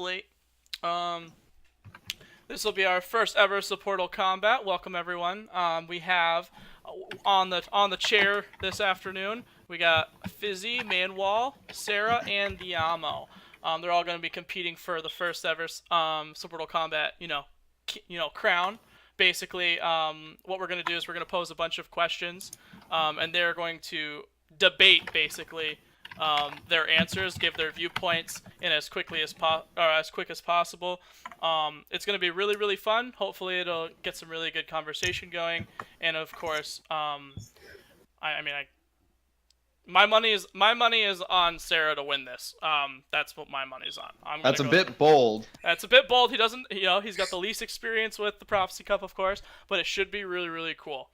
late. Um, this will be our first ever Supportal Combat. Welcome everyone. We have on the chair this afternoon. We got Fizzy, Manwal, Sera, and TheAMO. They're all going to be competing for the first ever Supportal Combat. Crown. Basically, what we're going to do is we're going to pose a bunch of questions, and they're going to debate basically their answers, give their viewpoints in as quick as possible. It's going to be really really fun. Hopefully, it'll get some really good conversation going, and of course, I mean, my money is on Sera to win this. That's what my money's on. That's a bit bold. That's a bit bold. He doesn't, he's got the least experience with the Prophecy Cup, of course, but it should be really really cool.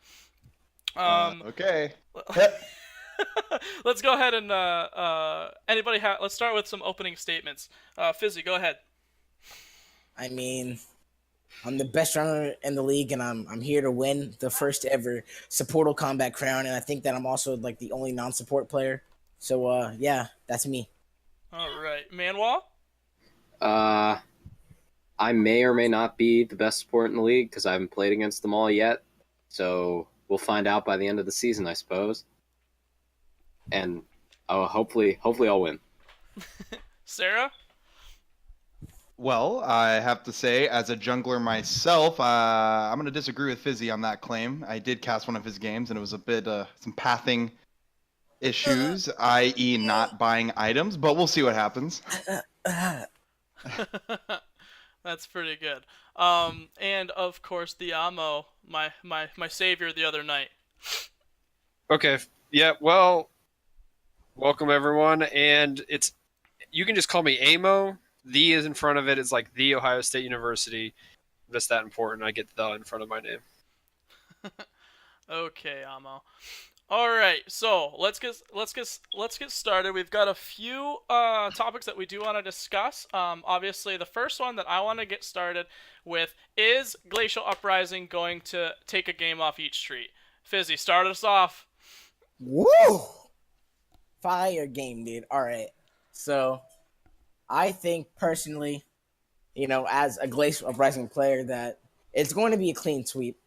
Okay. Let's go ahead and let's start with some opening statements. Fizzy, go ahead. I mean, I'm the best runner in the league, and I'm here to win the first ever Supportal Combat crown, and I think that I'm also like the only non-support player. So yeah, that's me. All right, Manwal. I may or may not be the best support in the league because I haven't played against them all yet. So we'll find out by the end of the season, I suppose. And hopefully I'll win. Sera? Well, I have to say, as a jungler myself, I'm going to disagree with Fizzy on that claim. I did cast one of his games, and it was a bit some pathing issues, i.e. not buying items, but we'll see what happens. That's pretty good. And of course, TheAMO, my savior the other night. Okay, yeah, well, welcome everyone, and you can just call me AMO. The is in front of it. It's like The Ohio State University. That's that important. I get the in front of my name. Okay, Amo. All right, so let's get started. We've got a few topics that we do want to discuss. Obviously, the first one that I want to get started with is Glacial Uprising going to take a game off each street. Fizzy, start us off. Woo! Fire game, dude. All right. So, I think personally, as a Glacial Uprising player, that it's going to be a clean sweep.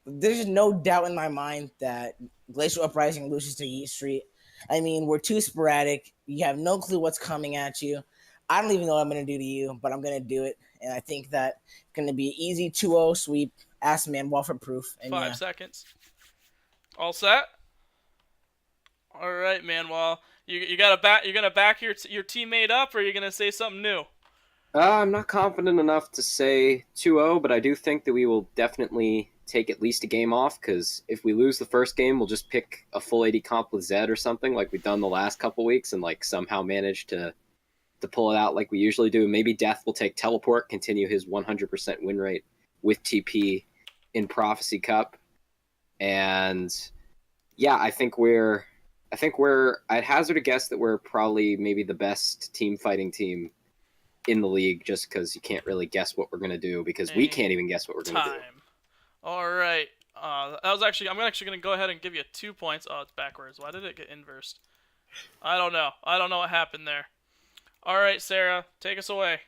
There's no doubt in my mind that Glacial Uprising loses to Yeet Street. I mean, we're too sporadic. You have no clue what's coming at you. I don't even know what I'm going to do to you, but I'm going to do it. And I think that it's going to be an easy 2-0 sweep. Ask Manwalrus for proof. And 5 seconds. All set? All right, Manwal. You're gonna back your teammate up, or are you gonna say something new? I'm not confident enough to say 2-0, but I do think that we will definitely take at least a game off, because if we lose the first game, we'll just pick a full 80 comp with Zed or something like we've done the last couple weeks and like somehow manage to pull it out like we usually do. Maybe Death will take Teleport, continue his 100% win rate with TP in Prophecy Cup. And yeah, I'd hazard a guess that we're probably maybe the best team fighting team in the league, just because you can't really guess what we're going to do, because we can't even guess what we're going to do. All right. I'm actually going to go ahead and give you 2 points. Oh, it's backwards. Why did it get inversed? I don't know what happened there. All right, Sera, take us away.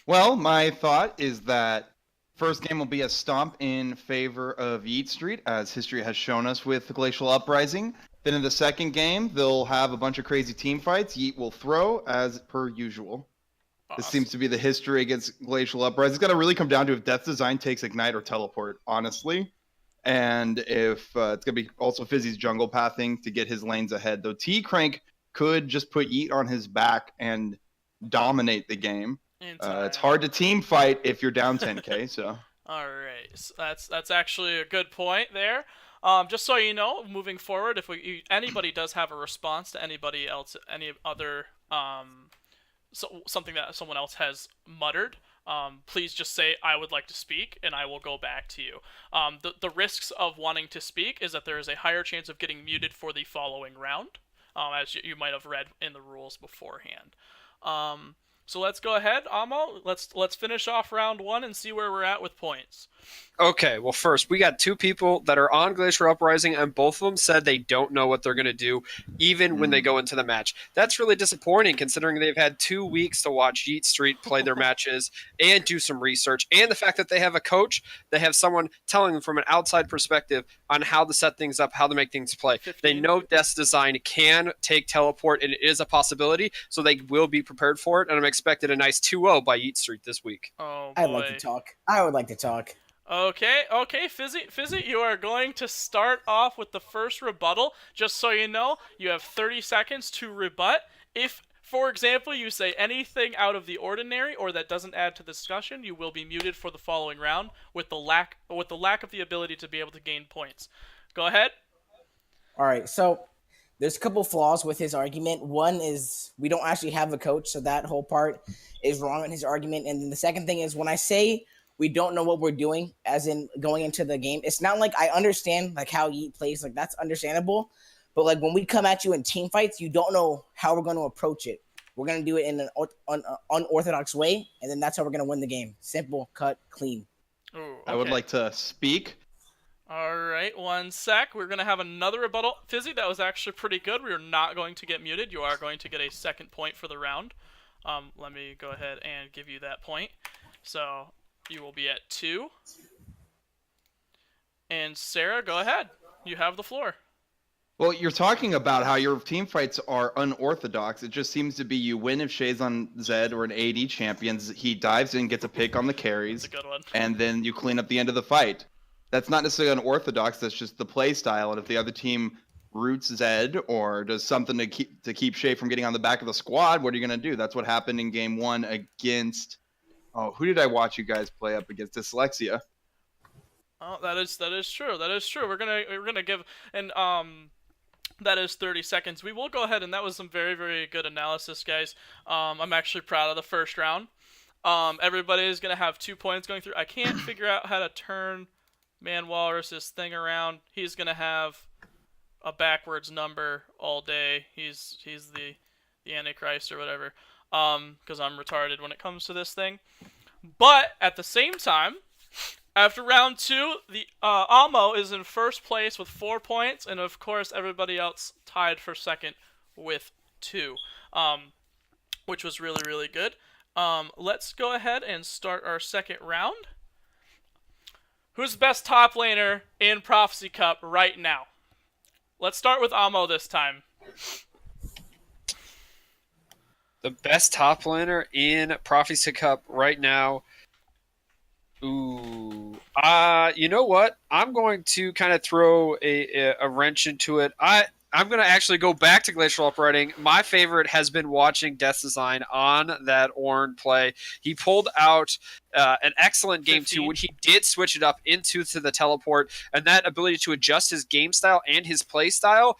Well, my thought is that first game will be a stomp in favor of Yeet Street, as history has shown us with the Glacial Uprising. Then in the second game, they'll have a bunch of crazy team fights. Yeet will throw, as per usual. Awesome. This seems to be the history against Glacial Uprising. It's going to really come down to if Death Design takes Ignite or Teleport, honestly. And if it's going to be also Fizzy's jungle pathing to get his lanes ahead. Though T-Crank could just put Yeet on his back and dominate the game. It's hard to team fight if you're down 10k, so. All right, so that's actually a good point there. Just so you know, moving forward, if anybody does have a response to anybody else, any other something that someone else has muttered, please just say I would like to speak, and I will go back to you. The risks of wanting to speak is that there is a higher chance of getting muted for the following round, as you might have read in the rules beforehand. So let's go ahead, Amo. Let's finish off round 1 and see where we're at with points. Okay, well, first, we got 2 people that are on Glacier Uprising, and both of them said they don't know what they're going to do, even when they go into the match. That's really disappointing, considering they've had 2 weeks to watch Yeet Street play their matches and do some research, and the fact that they have a coach, they have someone telling them from an outside perspective on how to set things up, how to make things play. 15. They know Death's Design can take teleport, and it is a possibility, so they will be prepared for it, and I'm expecting a nice 2-0 by Yeet Street this week. Oh boy. I'd like to talk. I would like to talk. Okay, Fizzy, you are going to start off with the first rebuttal. Just so you know, you have 30 seconds to rebut. If, for example, you say anything out of the ordinary or that doesn't add to the discussion, you will be muted for the following round with the lack of the ability to be able to gain points. Go ahead. All right, so there's a couple flaws with his argument. One is we don't actually have a coach, so that whole part is wrong in his argument. And then the second thing is when I say we don't know what we're doing, as in going into the game, it's not like I understand like how Yeet plays, like that's understandable. But like when we come at you in team fights, you don't know how we're going to approach it. We're going to do it in an unorthodox way, and then that's how we're going to win the game. Simple, cut, clean. Ooh, okay. I would like to speak. All right, 1 sec. We're going to have another rebuttal. Fizzy, that was actually pretty good. We are not going to get muted. You are going to get a second point for the round. Let me go ahead and give you that point. So you will be at 2. And Sera, go ahead. You have the floor. Well, you're talking about how your team fights are unorthodox. It just seems to be you win if Shay's on Zed or an AD champions. He dives in, gets a pick on the carries, That's a good one. and then you clean up the end of the fight. That's not necessarily unorthodox. That's just the play style. And if the other team roots Zed or does something to keep Shay from getting on the back of the squad, what are you going to do? That's what happened in game 1 against. Oh, who did I watch you guys play up against? Dyslexia. Oh, that is true. That is true. We're gonna give and that is 30 seconds. We will go ahead, and that was some very, very good analysis, guys. I'm actually proud of the first round. Everybody is gonna have 2 points going through. I can't figure out how to turn Manwalrus' thing around. He's gonna have a backwards number all day. He's the Antichrist or whatever. Because I'm retarded when it comes to this thing. But at the same time, after round 2, the Amo is in first place with 4 points, and of course everybody else tied for second with 2, which was really, really good. Let's go ahead and start our second round. Who's the best top laner in Prophecy Cup right now? Let's start with Amo this time. The best top laner in Prophecy Cup right now. Ooh. You know what? I'm going to kind of throw a wrench into it. I'm going to actually go back to Glacial Uprising. My favorite has been watching Death's Design on that Ornn play. He pulled out an excellent game 2 when he did switch it up into the teleport, and that ability to adjust his game style and his play style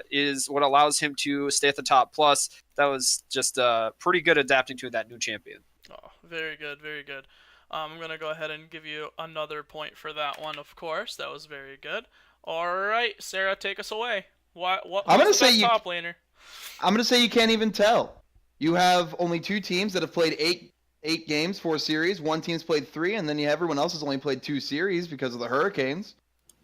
is what allows him to stay at the top. Plus, that was just pretty good adapting to that new champion. Oh, very good, very good. I'm going to go ahead and give you another point for that one, of course. That was very good. All right, Sera, take us away. What's the best top laner? I'm going to say you can't even tell. You have only 2 teams that have played 8 games, 4 series. One team's played 3, and then everyone else has only played 2 series because of the Hurricanes.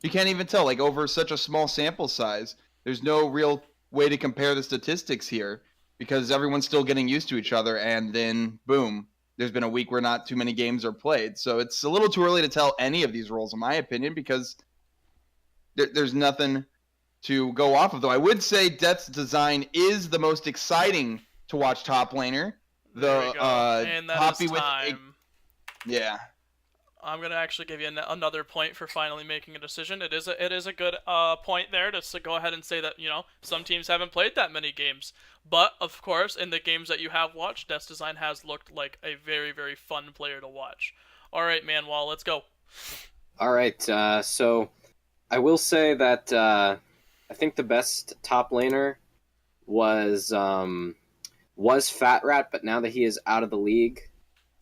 You can't even tell. Like, over such a small sample size, there's no real way to compare the statistics here because everyone's still getting used to each other, and then, boom. There's been a week where not too many games are played. So it's a little too early to tell any of these roles, in my opinion, because there's nothing to go off of. Though I would say Death's Design is the most exciting to watch top laner. And that is time. Yeah. I'm going to actually give you another point for finally making a decision. It is a good point there to go ahead and say that, some teams haven't played that many games. But, of course, in the games that you have watched, Death's Design has looked like a very, very fun player to watch. All right, Manwal, let's go. All right, so I will say that I think the best top laner was Fat Rat, but now that he is out of the league,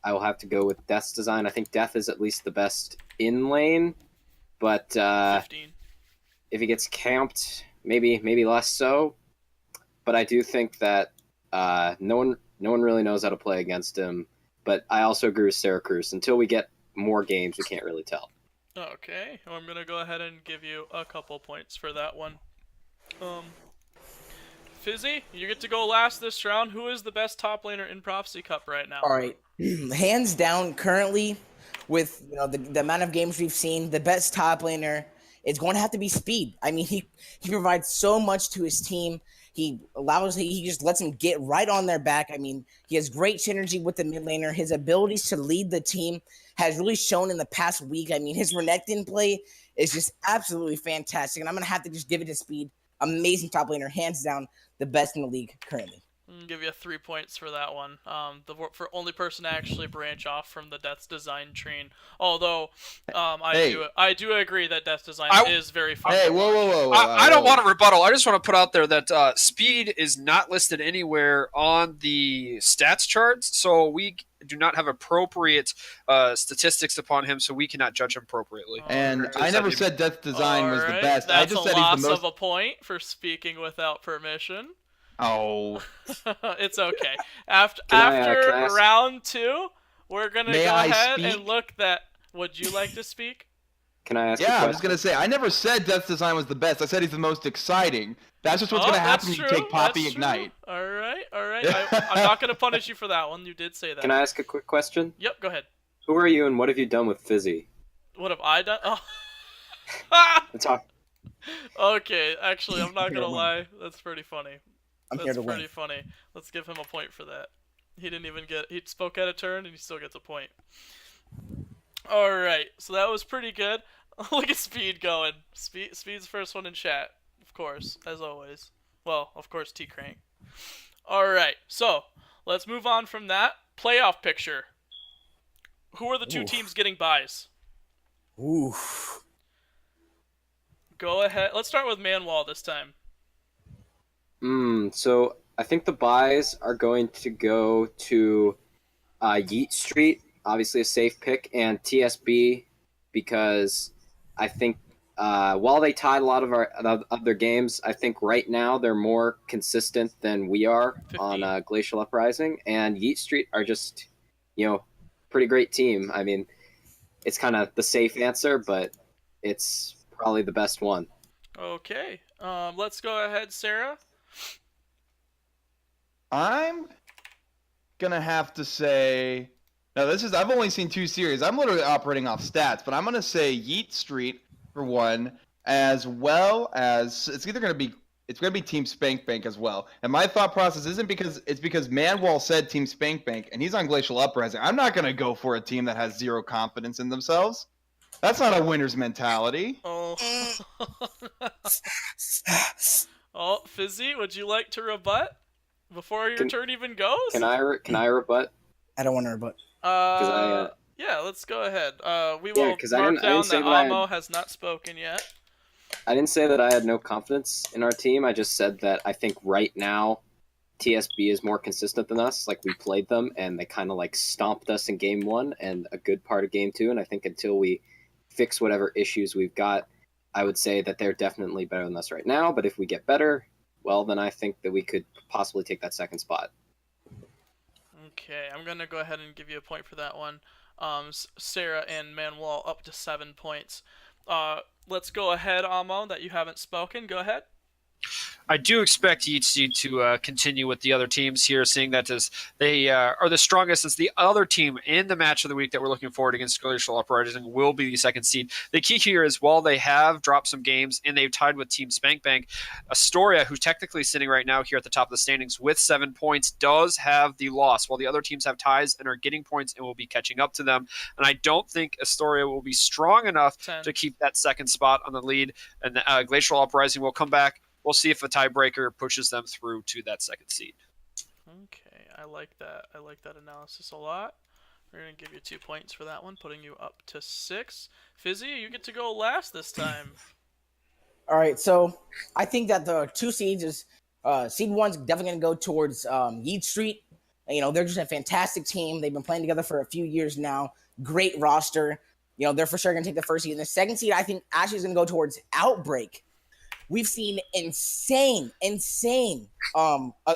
I will have to go with Death's Design. I think Death is at least the best in lane, but 15. If he gets camped, maybe less so. But I do think that no No one really knows how to play against him. But I also agree with Syracuse. Until we get more games, we can't really tell. Okay, I'm gonna go ahead and give you a couple points for that one. Fizzy, you get to go last this round. Who is the best top laner in Prophecy Cup right now? All right, hands down, currently, with the amount of games we've seen, the best top laner is going to have to be Speed. I mean, he provides so much to his team. He just lets them get right on their back. I mean, he has great synergy with the mid laner. His abilities to lead the team has really shown in the past week. I mean, his Renekton play is just absolutely fantastic, and I'm gonna have to just give it to Speed. Amazing top laner, hands down, the best in the league currently. I'll give you 3 points for that one. The only person to actually branch off from the Death's Design train. Although, I do agree that Death's Design is very fun. Hey, whoa. I don't want to rebuttal. I just want to put out there that speed is not listed anywhere on the stats charts, so we do not have appropriate statistics upon him, so we cannot judge him appropriately. And I never said Death's Design was the Alright, best. That's I just a said loss he's the most. of a point for speaking without permission. Oh. It's okay. After Can I ask- round 2, we're gonna May go I ahead speak? and look that. Would you like to speak? Can I ask a Yeah, question? I was gonna say I never said Death's Design was the best. I said he's the most exciting. That's just what's gonna happen when you take Poppy That's Ignite. True. All right. I'm not gonna punish you for that one. You did say that. Can I ask a quick question? Yep. Go ahead. Who are you and what have you done with Fizzy? What have I done? Oh. Talk. Okay. Actually, I'm not Here to gonna win. lie. That's pretty funny. I'm here That's to pretty win. funny. Let's give him a point for that. He didn't even get. He spoke out of turn, and he still gets a point. All right. So that was pretty good. Look at Speed going. Speed's the first one in chat, of course, as always. Well, of course, T Crank. All right. So let's move on from that playoff picture. Who are the two Oof. teams getting buys? Oof. Go ahead. Let's start with Manwall this time. So I think the buys are going to go to Yeet Street, obviously a safe pick, and TSB because I think while they tied a lot of our other games, I think right now they're more consistent than we are 15. on Glacial Uprising, and Yeet Street are just, pretty great team. I mean, it's kind of the safe answer, but it's probably the best one. Okay. Let's go ahead, Sera. I'm gonna have to say now I've only seen 2 series. I'm literally operating off stats, but I'm gonna say Yeet Street for one, as well as it's gonna be Team Spank Bank as well. And my thought process isn't because Manwall said Team Spank Bank and he's on Glacial Uprising. I'm not gonna go for a team that has 0 confidence in themselves. That's not a winner's mentality. Oh. Oh, Fizzy, would you like to rebut before your turn even goes? Can I rebut? I don't want to rebut. Yeah, let's go ahead. We Yeah, will 'cause I mark didn't down say that that I TheAMO has not spoken yet. I didn't say that I had no confidence in our team. I just said that I think right now TSB is more consistent than us. Like, we played them and they kind of like stomped us in game 1 and a good part of game 2. And I think until we fix whatever issues we've got, I would say that they're definitely better than us right now. But if we get better, well, then I think that we could possibly take that second spot. Okay, I'm gonna go ahead and give you a point for that one. Sera and Manwall up to 7 points. Let's go ahead, Amo, that you haven't spoken. Go ahead. I do expect Yeetzy to continue with the other teams here, seeing that as they are the strongest. As the other team in the match of the week that we're looking forward against Glacial Uprising will be the second seed. The key here is while they have dropped some games and they've tied with Team Spank Bank, Astoria, who's technically sitting right now here at the top of the standings with 7 points, does have the loss, while the other teams have ties and are getting points and will be catching up to them. And I don't think Astoria will be strong enough 10. to keep that second spot on the lead. And Glacial Uprising will come back. We'll see if a tiebreaker pushes them through to that second seed. Okay, I like that. I like that analysis a lot. We're gonna give you 2 points for that one, putting you up to 6. Fizzy, you get to go last this time. All right, so I think that the 2 seeds is seed 1's definitely going to go towards Yeet Street. They're just a fantastic team. They've been playing together for a few years now. Great roster. They're for sure going to take the first seed. And the second seed, I think, actually is going to go towards Outbreak. we've seen insane, an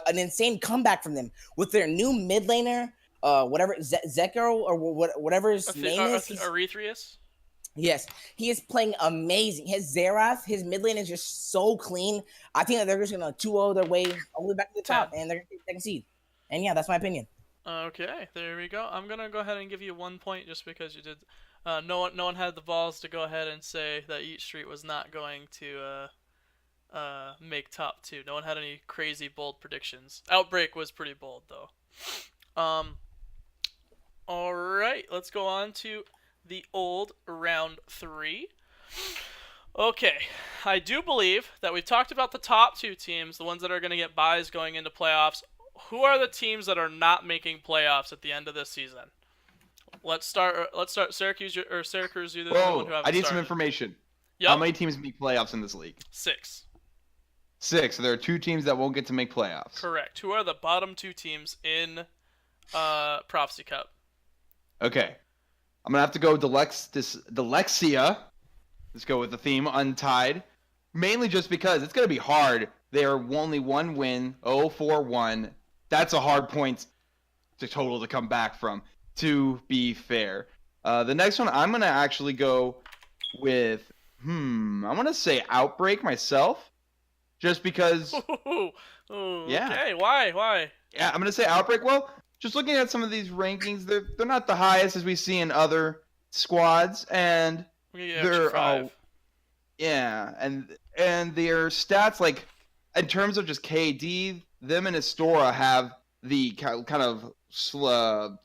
insane comeback from them with their new mid laner, whatever Zekiro or whatever his name is. Aretheus. Yes, he is playing amazing. His Xerath, his mid lane is just so clean. I think that they're just gonna 2-0 their way all the way back to the top, and they're gonna take second seed. And yeah, that's my opinion. Okay, there we go. I'm gonna go ahead and give you 1 point just because you did. No one had the balls to go ahead and say that Eat Street was not going to make top 2. No one had any crazy bold predictions. Outbreak was pretty bold though. All right, let's go on to the old round 3. Okay, I do believe that we've talked about the top 2 teams, the ones that are going to get buys going into playoffs. Who are the teams that are not making playoffs at the end of this season? Let's start Syracuse or Syracuse. You're the one who haven't I need started. some information. Yep. How many teams make playoffs in this league? 6. 6. So there are 2 teams that won't get to make playoffs. Correct. Who are the bottom 2 teams in Prophecy Cup? Okay. I'm going to have to go Delexia. Let's go with the theme, Untied. Mainly just because it's going to be hard. They're only 1 win, 0-4-1. That's a hard point to come back from, to be fair. The next one, I'm going to actually go with, I'm going to say Outbreak myself. Just because... Ooh, yeah. Okay, why? Yeah, I'm going to say Outbreak. Well, just looking at some of these rankings, they're not the highest as we see in other squads, and they're and their stats, like in terms of just KD, them and Astora have the kind of the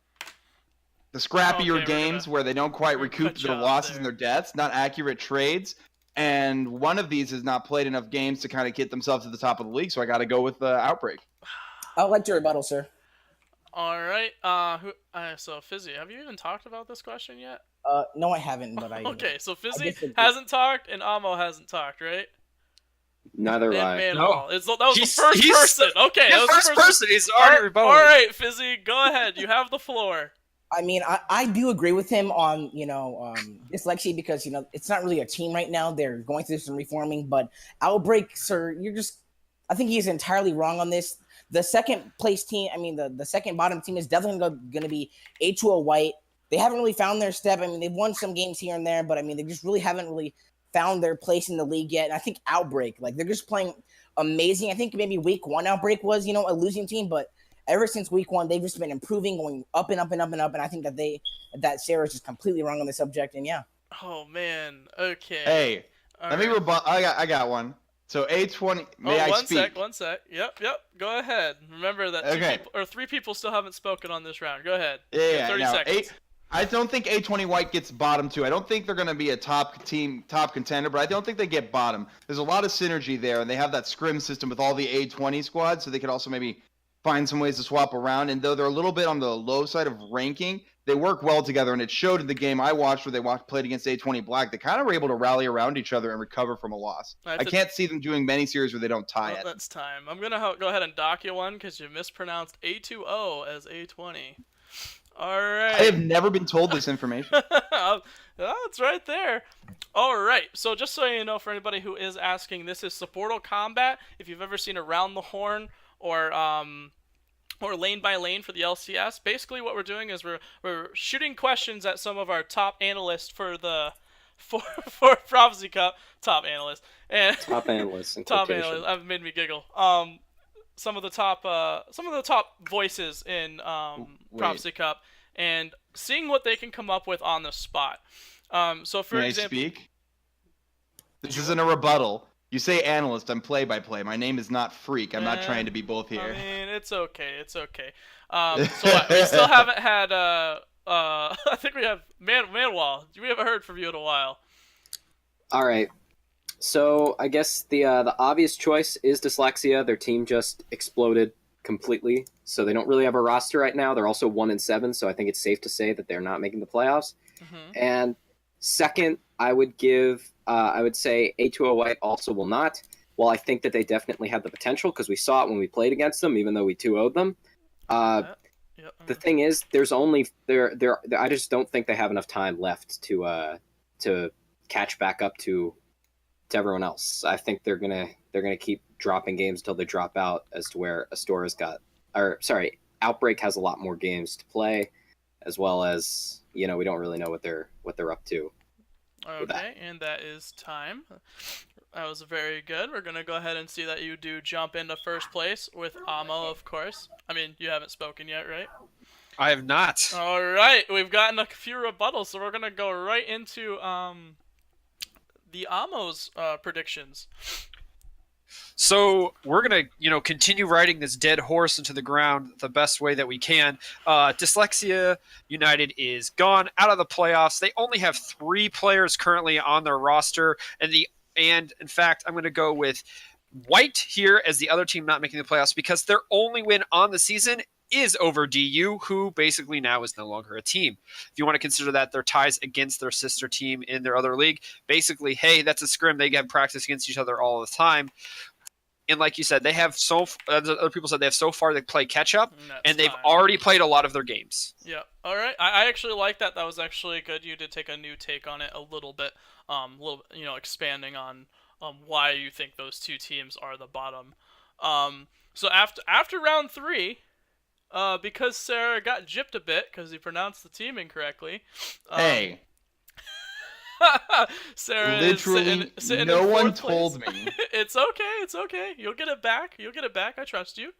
scrappier games where they don't quite recoup their losses and their deaths, not accurate trades. And one of these has not played enough games to kind of get themselves to the top of the league, so I got to go with Outbreak. I'll let your rebuttal, sir. All right. So Fizzy, have you even talked about this question yet? No, I haven't, but I. Okay, so Fizzy hasn't talked and Amo hasn't talked, right? Neither have I. No. That was the first person. Okay, that was the first person. He's already rebutted. All right, Fizzy, go ahead. You have the floor. I mean, I do agree with him on, dyslexia because, it's not really a team right now. They're going through some reforming, but Outbreak, sir, I think he's entirely wrong on this. The second place team, the second bottom team is definitely going to be A2O White. They haven't really found their step. They've won some games here and there, but they just really haven't really found their place in the league yet. And I think Outbreak, they're just playing amazing. I think maybe week 1 Outbreak was, a losing team, but ever since week 1, they've just been improving, going up and up and up and up. And I think that Sera's just completely wrong on the subject. And yeah. Oh man. Okay. Hey, let me rebut. I got one. So A20. May I speak? One sec. Yep. Go ahead. Remember that 3 people still haven't spoken on this round. Go ahead. Yeah. 30 seconds. I don't think A20 White gets bottom 2. I don't think they're going to be a top contender, but I don't think they get bottom. There's a lot of synergy there, and they have that scrim system with all the A20 squads, so they could also maybe find some ways to swap around. And though they're a little bit on the low side of ranking, they work well together, and it showed in the game I watched where they played against A20 Black. They kind of were able to rally around each other and recover from a loss. I can't see them doing many series where they don't tie it. That's time. I'm going to go ahead and dock you one because you mispronounced A2O as A20. All right. I have never been told this information. It's right there. All right. So just so you know, for anybody who is asking, this is Supportal Combat. If you've ever seen Around the Horn or Lane by Lane for the LCS, basically what we're doing is we're shooting questions at some of our top analysts for Prophecy Cup. Top analysts. Top analysts. Top analysts. That made me giggle. Some of the top voices in Prophecy Cup, and seeing what they can come up with on the spot. So for example, May I speak? This isn't a rebuttal. You say analyst, I'm play-by-play. My name is not Freak. I'm not trying to be both here. It's okay. So what? We still haven't had. I think we have Manwal. We haven't heard from you in a while. All right. So I guess the obvious choice is Dyslexia. Their team just exploded completely, so they don't really have a roster right now. They're also 1-7, so I think it's safe to say that they're not making the playoffs. Mm-hmm. And second, I would say A2O White also will not. While I think that they definitely have the potential because we saw it when we played against them, even though we 2-0'd them. The thing is, there's only I just don't think they have enough time left to catch back up to to everyone else. I think they're gonna keep dropping games until they drop out, as to where Outbreak has a lot more games to play, as well as we don't really know what they're up to. Okay, and that is time. That was very good. We're gonna go ahead and see that you do jump into first place with TheAMO, of course. I mean, you haven't spoken yet, right? I have not. All right, we've gotten a few rebuttals, so we're gonna go right into TheAMO's predictions. So we're gonna, continue riding this dead horse into the ground the best way that we can. Dyslexia United is gone out of the playoffs. They only have 3 players currently on their roster, and in fact, I'm gonna go with White here as the other team not making the playoffs because their only win on the season is over DU, who basically now is no longer a team. If you want to consider that their ties against their sister team in their other league, basically, hey, that's a scrim. They have practice against each other all the time. And like you said, they have other people said they have so far they play catch up, and they've already played a lot of their games. Yeah. All right. I actually like that. That was actually good. You did take a new take on it a little bit, expanding on why you think those 2 teams are the bottom. So after round 3, because Sera got gypped a bit because he pronounced the team incorrectly. Hey. Sera Literally, is sitting no in one fourth told place. me. It's okay. You'll get it back. I trust you.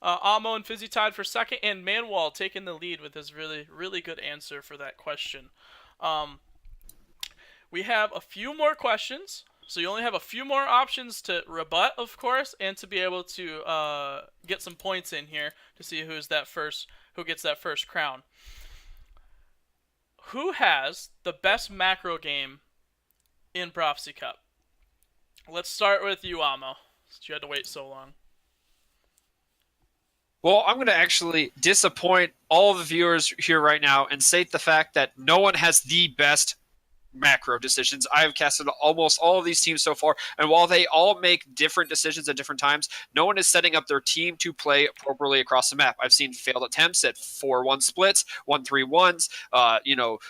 TheAMO and Fizzy tied for second, and Manwal taking the lead with his really, really good answer for that question. We have a few more questions, so you only have a few more options to rebut, of course, and to be able to get some points in here to see who gets that first crown. Who has the best macro game in Prophecy Cup? Let's start with you, TheAMO, since you had to wait so long. Well, I'm going to actually disappoint all the viewers here right now and state the fact that no one has the best macro decisions. I have casted almost all of these teams so far, and while they all make different decisions at different times, no one is setting up their team to play appropriately across the map. I've seen failed attempts at 4-1 splits, 1-3-1s,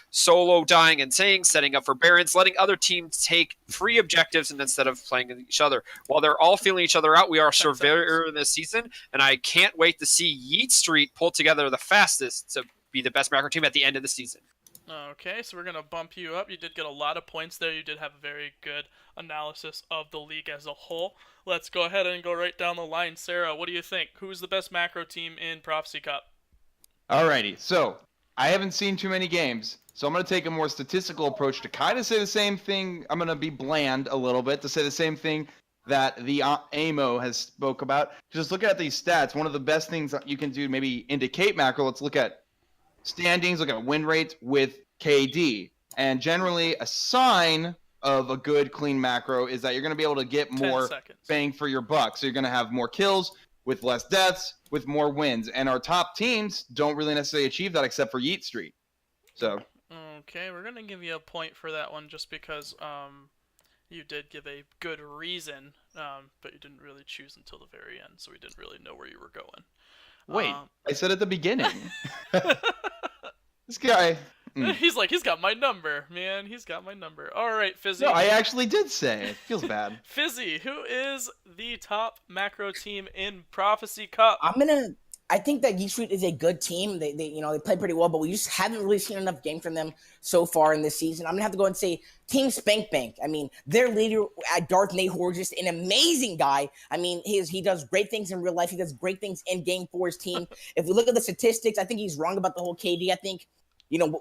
solo dying and saying, setting up for Barons, letting other teams take free objectives and instead of playing with each other. While they're all feeling each other out, we are severe this season, and I can't wait to see Yeet Street pull together the fastest to be the best macro team at the end of the season. Okay, so we're going to bump you up. You did get a lot of points there. You did have a very good analysis of the league as a whole. Let's go ahead and go right down the line. Sera, what do you think? Who's the best macro team in Prophecy Cup? Alrighty, so I haven't seen too many games, so I'm going to take a more statistical approach to kind of say the same thing. I'm going to be bland a little bit to say the same thing that TheAMO has spoke about. Just look at these stats. One of the best things that you can do maybe indicate macro, let's look at standings, look at win rates with KD. And generally, a sign of a good, clean macro is that you're going to be able to get more bang for your buck. So you're going to have more kills with less deaths, with more wins. And our top teams don't really necessarily achieve that except for Yeet Street. So. Okay, we're going to give you a point for that one just because you did give a good reason, but you didn't really choose until the very end, so we didn't really know where you were going. Wait, I said at the beginning. This guy. He's got my number, man. He's got my number. All right, Fizzy. No, I actually did say. It feels bad. Fizzy, who is the top macro team in Prophecy Cup? I think that Yeet Street is a good team. They play pretty well, but we just haven't really seen enough game from them so far in this season. I'm gonna have to go and say Team Spank Bank. I mean, their leader at Darth Nahor, just an amazing guy. I mean, he does great things in real life. He does great things in game for his team. If we look at the statistics, I think he's wrong about the whole KD. I think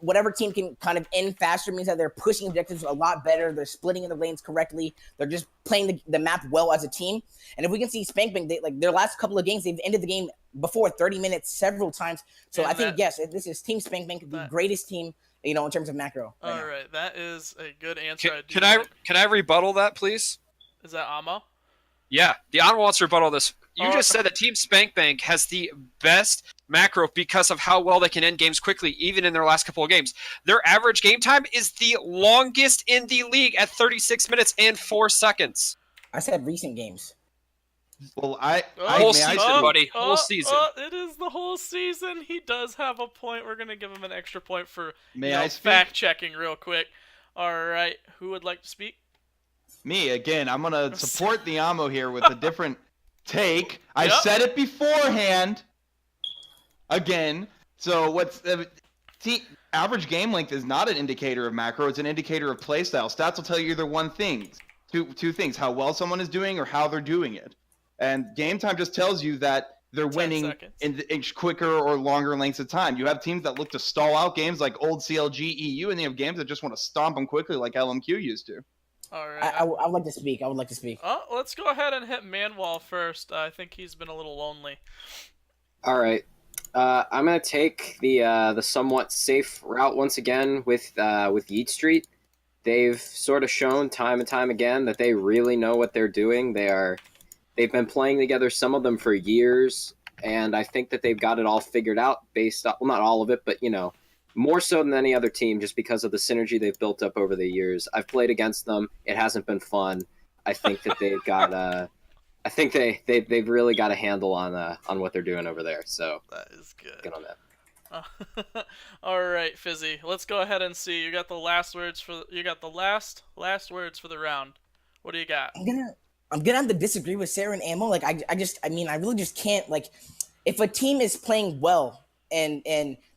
whatever team can kind of end faster means that they're pushing objectives a lot better. They're splitting in the lanes correctly. They're just playing the map well as a team. And if we can see Spank Bank, their last couple of games, they've ended the game before 30 minutes several times. So I think, yes, this is Team Spank Bank, the greatest team, in terms of macro. All right, that is a good answer. Can I rebuttal that, please? Is that TheAMO? Yeah, TheAMO wants to rebuttal this. You just said that Team Spank Bank has the best macro because of how well they can end games quickly, even in their last couple of games. Their average game time is the longest in the league at 36 minutes and 4 seconds. I said recent games. Well, whole season, buddy. Whole season. It is the whole season. He does have a point. We're gonna give him an extra point for I fact checking real quick. All right, who would like to speak? Me again. I'm gonna support TheAMO here with a different take. I Yep. said it beforehand. Again. So what's average game length is not an indicator of macro. It's an indicator of playstyle. Stats will tell you either one thing, two things: how well someone is doing or how they're doing it. And game time just tells you that they're 10 winning seconds. in quicker or longer lengths of time. You have teams that look to stall out games like old CLG EU, and you have games that just want to stomp them quickly like LMQ used to. All right. I would like to speak. I would like to speak. Oh, let's go ahead and hit Manwall first. I think he's been a little lonely. All right. I'm gonna take the somewhat safe route once again with Yeet Street. They've sort of shown time and time again that they really know what they're doing. They've been playing together, some of them for years, and I think that they've got it all figured out based on, well, not all of it, but more so than any other team, just because of the synergy they've built up over the years. I've played against them. It hasn't been fun. I think that they've got I think they've really got a handle on what they're doing over there. So That is good. good on that. All right, Fizzy. Let's go ahead and see. You got the last words for last words for the round. What do you got? I'm gonna have to disagree with Sera and TheAMO. Like I really just can't, like, if a team is playing well and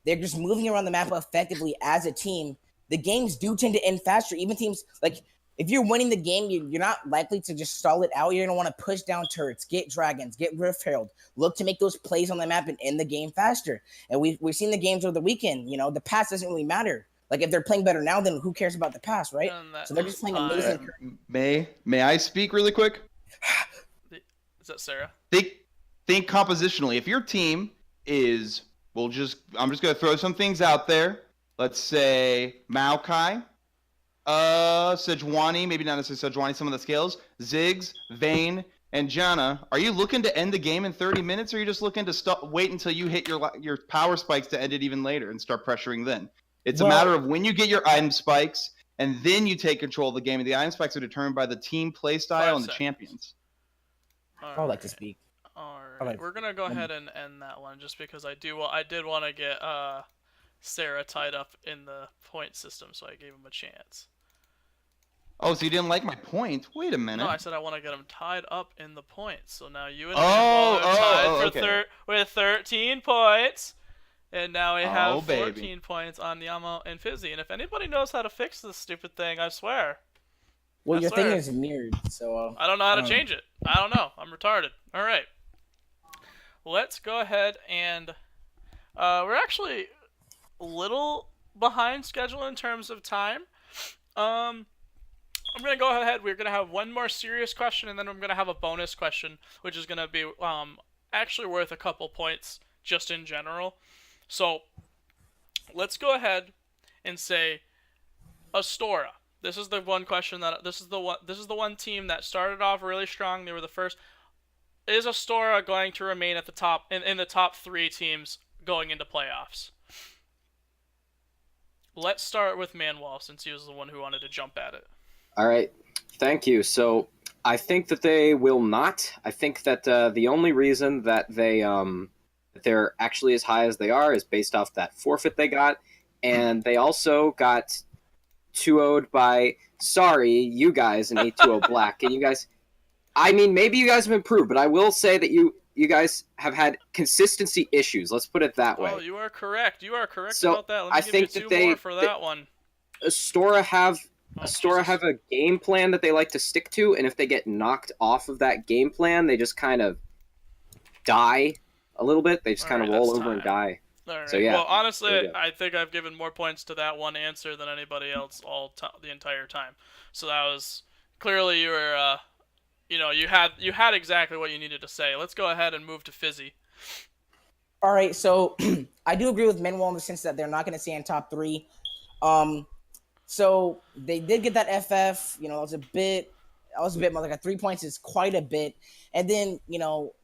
they're just moving around the map effectively as a team, the games do tend to end faster. Even teams, like, if you're winning the game, you're not likely to just stall it out. You're gonna want to push down turrets, get dragons, get Rift Herald, look to make those plays on the map and end the game faster. And we've seen the games over the weekend. The past doesn't really matter. Like, if they're playing better now, then who cares about the past, right? So they're just playing amazing. May I speak really quick? Is that Sera? Think compositionally. If your team is, I'm just gonna throw some things out there. Let's say Maokai, Sejuani, maybe not necessarily Sejuani, some of the scales, Ziggs, Vayne, and Janna. Are you looking to end the game in 30 minutes, or are you just looking to wait until you hit your power spikes to end it even later and start pressuring then? It's a matter of when you get your item spikes, and then you take control of the game. And the item spikes are determined by the team play style and the champions. I would like to speak. All right. We're gonna go ahead and end that one just because I did want to get Sera tied up in the point system, so I gave him a chance. Oh, so you didn't like my point? Wait a minute. No, I said I want to get him tied up in the points. So now you and Manwall are tied with 13 points. And now we have 14 points on TheAMO and Fizzy. And if anybody knows how to fix this stupid thing, I swear. Well, your thing is mirrored, so... I don't know how to change it. I don't know. I'm retarded. All right. Let's go ahead and... we're actually a little behind schedule in terms of time. I'm going to go ahead. We're going to have one more serious question, and then I'm going to have a bonus question, which is going to be actually worth a couple points just in general. So, let's go ahead and say Astora. This is the one question this is the one team that started off really strong. They were the first. Is Astora going to remain at the top in the top 3 teams going into playoffs? Let's start with Manwall, since he was the one who wanted to jump at it. All right, thank you. So I think that they will not. I think that the only reason that they're actually as high as they are is based off that forfeit they got, and they also got 2-0'd by, you guys in 8-2-0 Black. And you guys, I mean, maybe you guys have improved, but I will say that you guys have had consistency issues. Let's put it that way. Oh, you are correct. You are correct so about that. Let me give you 2 more for that one. Astora have a game plan that they like to stick to, and if they get knocked off of that game plan, they just kind of die a little bit. They just kind of roll over and die. All right. So yeah. Well, honestly, I think I've given more points to that one answer than anybody else the entire time. So that was clearly you were, you had exactly what you needed to say. Let's go ahead and move to Fizzy. All right, so I do agree with Manwall in the sense that they're not going to stay in top 3. So they did get that FF. That was a bit more, like 3 points is quite a bit. And then,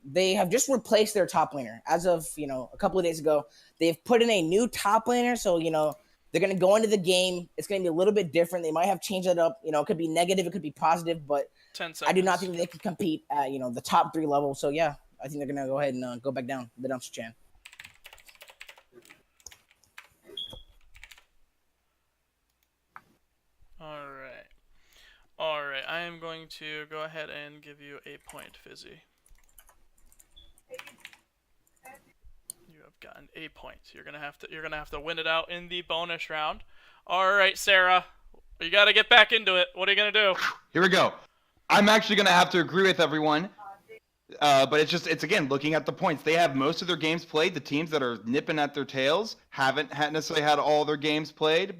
they have just replaced their top laner. As of, a couple of days ago, they've put in a new top laner. So, they're going to go into the game. It's going to be a little bit different. They might have changed it up. It could be negative. It could be positive. But 10 seconds. I do not think they can compete at, the top 3 level. So, yeah, I think they're going to go ahead and go back down the dumpster chan. All right. I I'm going to go ahead and give you a point, Fizzy. You have gotten a point. You're gonna have to win it out in the bonus round. All right, Sera, you got to get back into it. What are you gonna do? Here we go. I'm actually going to have to agree with everyone. But it's again, looking at the points. They have most of their games played. The teams that are nipping at their tails haven't necessarily had all their games played.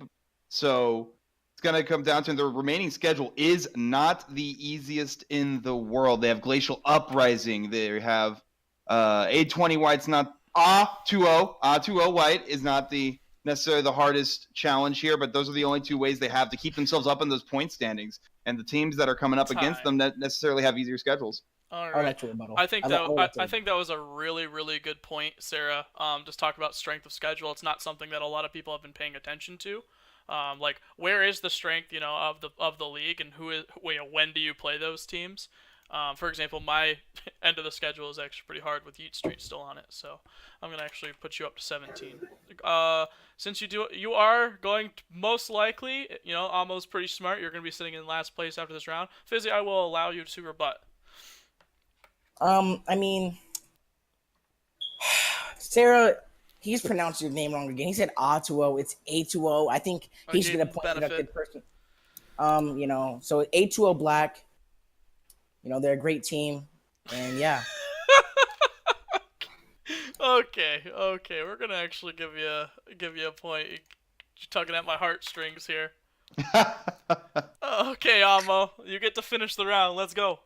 So it's going to come down to their remaining schedule is not the easiest in the world. They have Glacial Uprising. They have A20 White's not A20 White is not necessarily the hardest challenge here, but those are the only two ways they have to keep themselves up in those point standings. And the teams that are coming up against them necessarily have easier schedules. All I'll right. let you rebuttal. I think that was a really, really good point, Sarah. Just talk about strength of schedule. It's not something that a lot of people have been paying attention to. Like, where is the strength, of the league, and when do you play those teams? For example, my end of the schedule is actually pretty hard with Yeet Street still on it, so I'm gonna actually put you up to 17. Since you are going to, most likely, Amo's pretty smart. You're gonna be sitting in last place after this round. Fizzy, I will allow you to rebut. I mean, Sarah, he's pronounced your name wrong again. He said A20. It's A20. I think he should have pointed out a good person. So A20 Black. They're a great team, and yeah. Okay, we're gonna actually give you a point. You're tugging at my heartstrings here. Okay, Amo, you get to finish the round. Let's go.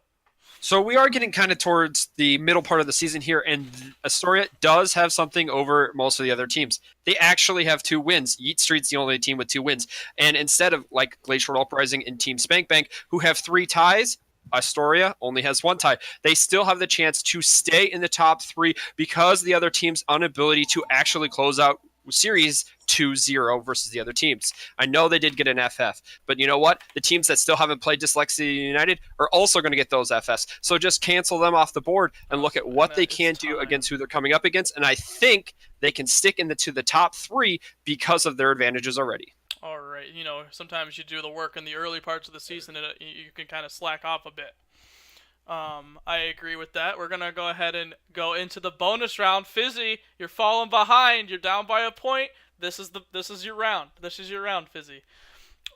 So we are getting kind of towards the middle part of the season here, and Astoria does have something over most of the other teams. They actually have 2 wins. Yeet Street's the only team with 2 wins. And instead of like Glacial Uprising and Team Spank Bank, who have 3 ties, Astoria only has 1 tie. They still have the chance to stay in the top 3 because the other team's inability to actually close out series 2-0 versus the other teams. I know they did get an FF, but you know what? The teams that still haven't played Dyslexia United are also going to get those FS. So just cancel them off the board and look at what they can do against who they're coming up against. And I think they can stick to the top 3 because of their advantages already. All right, sometimes you do the work in the early parts of the season, and you can kind of slack off a bit. I agree with that. We're gonna go ahead and go into the bonus round. Fizzy, you're falling behind. You're down by a point. This is your round. This is your round, Fizzy.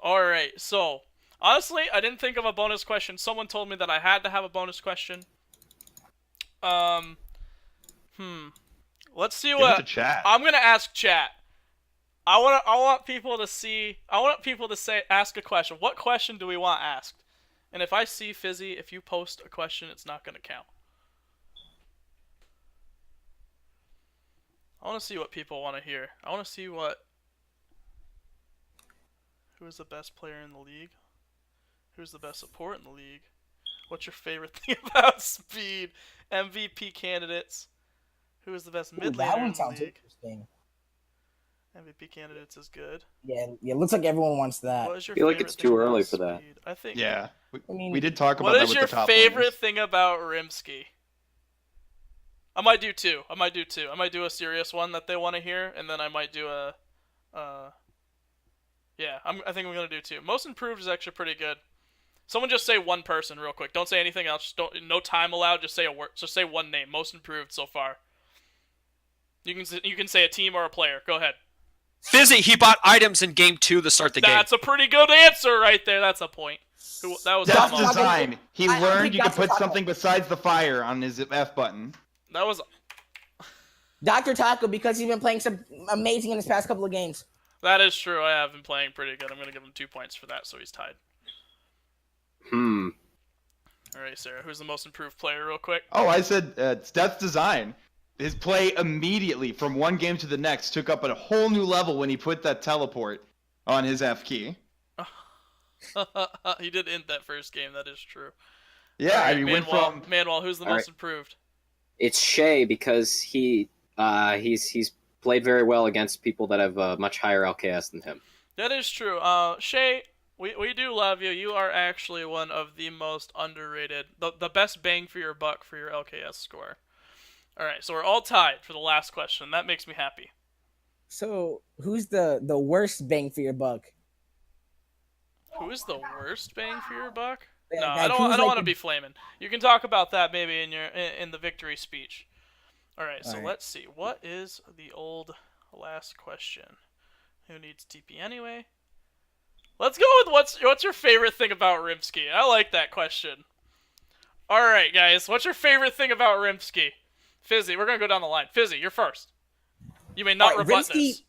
All right. So honestly, I didn't think of a bonus question. Someone told me that I had to have a bonus question. Let's see what chat. I'm gonna ask chat. I want people to see. I want people to ask a question. What question do we want asked? And if I see Fizzy, if you post a question, it's not going to count. I want to see what people want to hear. I want to see who is the best player in the league? Who's the best support in the league? What's your favorite thing about speed? MVP candidates. Who is the best mid laner That in one the sounds league? interesting. MVP candidates is good. Yeah, looks like everyone wants that. What is your I feel like favorite it's thing too about early for that. speed? I think. Yeah, I mean, we did talk about What that is with your the top favorite laners. thing about Rimsky? I might do 2. I might do a serious one that they want to hear, and then I might do a. Yeah, I think I'm gonna do 2. Most improved is actually pretty good. Someone just say one person real quick. Don't say anything else. No time allowed. Just say a word. Just say one name. Most improved so far. You can say a team or a player. Go ahead. Fizzy, he bought items in game 2 to start the game. That's a pretty good answer right there. That's a point. That was That's almost. design. He I learned think you could Dr. put Taco- something besides the fire on his F button. That was. Dr. Taco, because he's been playing some amazing in his past couple of games. That is true. I have been playing pretty good. I'm gonna give him 2 points for that, so he's tied. All right, Sarah. Who's the most improved player, real quick? Oh, I said that's design. His play immediately from one game to the next took up a whole new level when he put that teleport on his F key. He did end that first game. That is true. Yeah, All right, I mean, went from Manwal. Who's the All most right. improved? It's Shay because he's played very well against people that have much higher LKS than him. That is true. Shay, we do love you. You are actually one of the most underrated, the best bang for your buck for your LKS score. All right, so we're all tied for the last question. That makes me happy. So, who's the worst bang for your buck? Who is the worst bang for your buck? No, I Like, don't. who's I don't like want to be flaming. You can talk about that maybe in the victory speech. All right. So Alright. let's see. What is the old last question? Who needs TP anyway? Let's go with what's your favorite thing about Rimsky? I like that question. All right, guys. What's your favorite thing about Rimsky? Fizzy, we're gonna go down the line. Fizzy, you're first. You may not Alright, rebut this.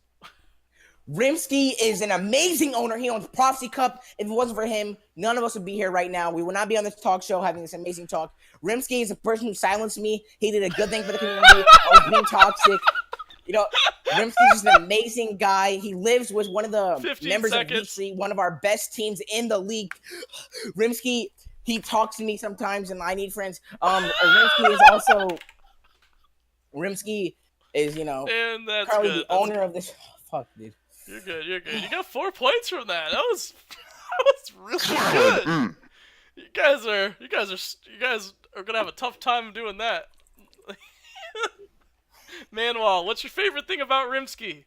Rimsky is an amazing owner. He owns Prophecy Cup. If it wasn't for him, none of us would be here right now. We would not be on this talk show having this amazing talk. Rimsky is a person who silenced me. He did a good thing for the community. I was being toxic. You know, Rimsky's just an amazing guy. He lives with one of the 15 members seconds. of V3, one of our best teams in the league. Rimsky, he talks to me sometimes, and I need friends. Rimsky is, you know, And that's probably good. the owner of this. Fuck, dude. You're good. You're good. You got 4 points from that. That was really good. Mm. You guys are gonna have a tough time doing that. Manwal, what's your favorite thing about Rimsky?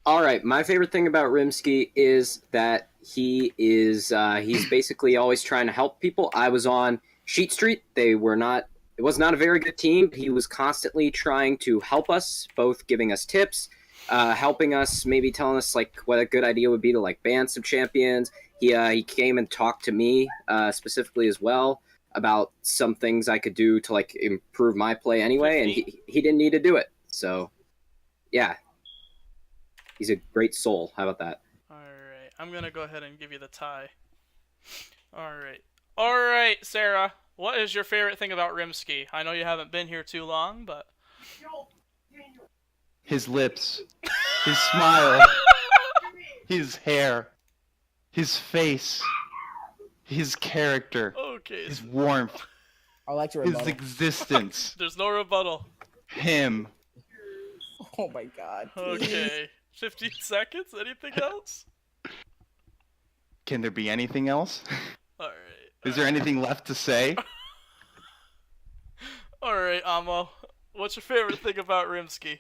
All right, my favorite thing about Rimsky is that he's basically always trying to help people. I was on Sheet Street. It was not a very good team. He was constantly trying to help us, both giving us tips, helping us, maybe telling us like what a good idea would be to like ban some champions. He came and talked to me specifically as well about some things I could do to like improve my play anyway, and he didn't need to do it. So, yeah, he's a great soul. How about that? All right, I'm gonna go ahead and give you the tie. All right, Sera. What is your favorite thing about Rimsky? I know you haven't been here too long, but His lips, his smile, his hair, his face, his character, okay. his warmth, I like to his rebuttal. existence, There's no rebuttal. him. Oh my god. Okay. 15 seconds. Anything else? Can there be anything else? All right. Is there anything left to say? All right, Amo. What's your favorite thing about Rimsky?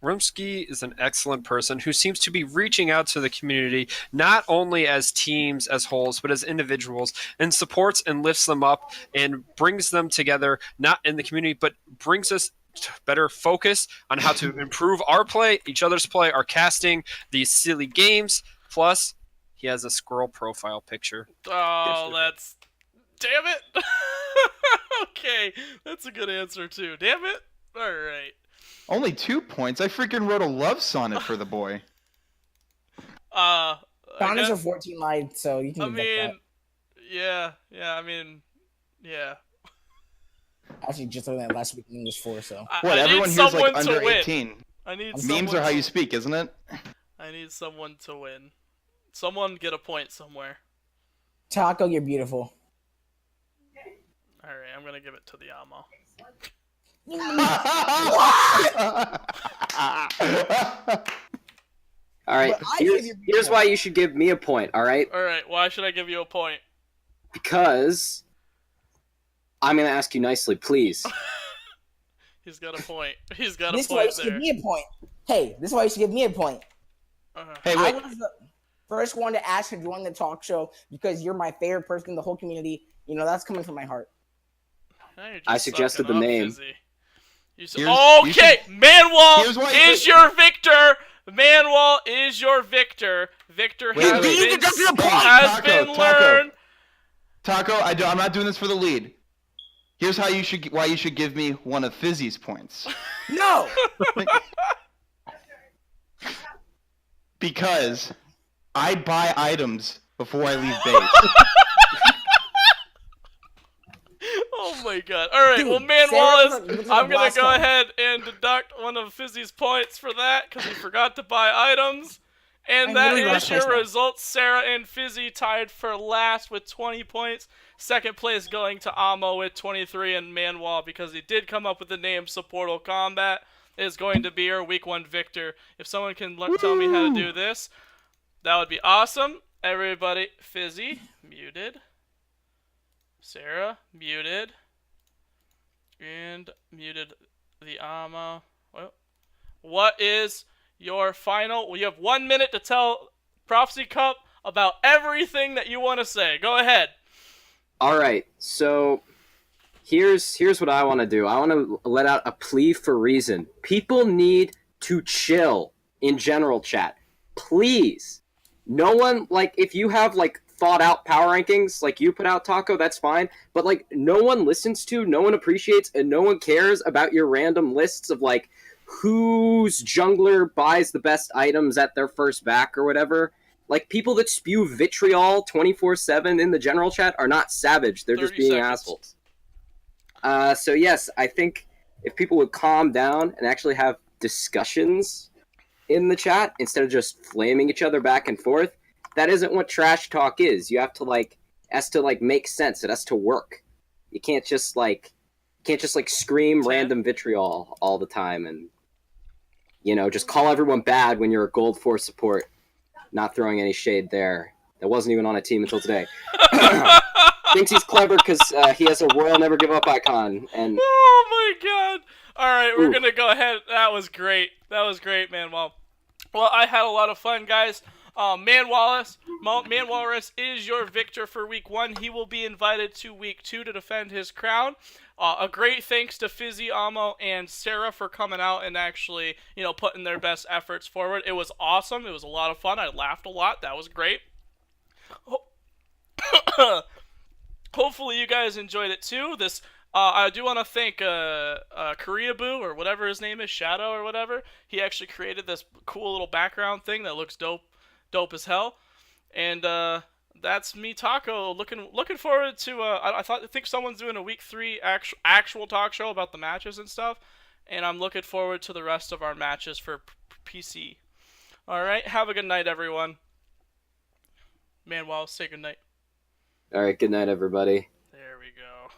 Rimsky is an excellent person who seems to be reaching out to the community, not only as teams, as wholes, but as individuals, and supports and lifts them up and brings them together, not in the community, but brings us to better focus on how to improve our play, each other's play, our casting, these silly games. Plus, he has a squirrel profile picture. Oh, that's... Damn it! Okay, that's a good answer, too. Damn it! Alright. Only 2 points. I freaking wrote a love sonnet for the boy. I Sonnets are guess- 14 lines, so you can I get mean... Yeah, yeah. Actually, just learned that last week in English 4, so. What, I everyone need here's someone like to under win. 18. I need Memes someone are how to- you speak, isn't it? I need someone to win. Someone get a point somewhere. Taco, you're beautiful. Alright, I'm gonna give it to the Amo. All right, But I give you here's more. why you should give me a point. All right, Alright, why should I give you a point? because I'm gonna ask you nicely, please. He's got a point. He's got a This is why you point should there. give me a point. Hey, this is why you should give me a point. Hey, I wait. was the first one to ask to join the talk show because you're my favorite person in the whole community. You know, that's coming from my heart. Now you're just I suggested sucking the up, name. Fizzy. You You okay, Manwal Here's why is your victor. Manwal is your victor. Victor Wait, has wait. been, Taco, been Taco. learned. Taco, I'm not doing this for the lead. Here's how why you should give me one of Fizzy's points. No! Because I buy items before I leave base. Oh my god. Alright, Dude, well, Sarah Manwal was is. on I'm gonna blast go call. ahead and deduct one of Fizzy's points for that because he forgot to buy items. And I'm that literally is last your place now. results. Sera and Fizzy tied for last with 20 points. Second place going to Amo with 23, and Manwal, because he did come up with the name Supportal Combat, is going to be our week 1 victor. If someone can tell me how to do this, that would be awesome. Everybody, Fizzy, muted. Sera, muted. And muted the Amo. Well, what is your final? Well, you have 1 minute to tell Prophecy Cup about everything that you want to say. Go ahead. All right, so here's what I want to do. I want to let out a plea for reason. People need to chill in general chat, please. No one, like, if you have like thought out power rankings like you put out, Taco, that's fine. But like, no one listens to, no one appreciates, and no one cares about your random lists of like whose jungler buys the best items at their first back or whatever. Like, people that spew vitriol 24/7 in the general chat are not savage. They're just 30 being seconds. assholes. So yes, I think if people would calm down and actually have discussions in the chat instead of just flaming each other back and forth, that isn't what trash talk is. You have to like, it has to like make sense. It has to work. You can't just like scream 10. random vitriol all the time and just call everyone bad when you're a gold 4 support. Not throwing any shade there. That wasn't even on a team until today. Thinks he's clever because he has a Royal Never Give Up icon. And Oh my god! All right, we're Ooh. gonna go ahead. That was great. That was great, man. Well, I had a lot of fun, guys. Manwalrus is your victor for week 1. He will be invited to week 2 to defend his crown. A great thanks to Fizzy, TheAMO, and Sera for coming out and actually, putting their best efforts forward. It was awesome. It was a lot of fun. I laughed a lot. That was great. Hopefully you guys enjoyed it too. I do want to thank Koreaboo, or whatever his name is, Shadow or whatever. He actually created this cool little background thing that looks dope as hell. And that's me, Taco. Looking forward to. I think someone's doing a week 3 actual talk show about the matches and stuff. And I'm looking forward to the rest of our matches for PC. All right, have a good night, everyone. Manwalrus, say good night. all right, good night, everybody. There we go.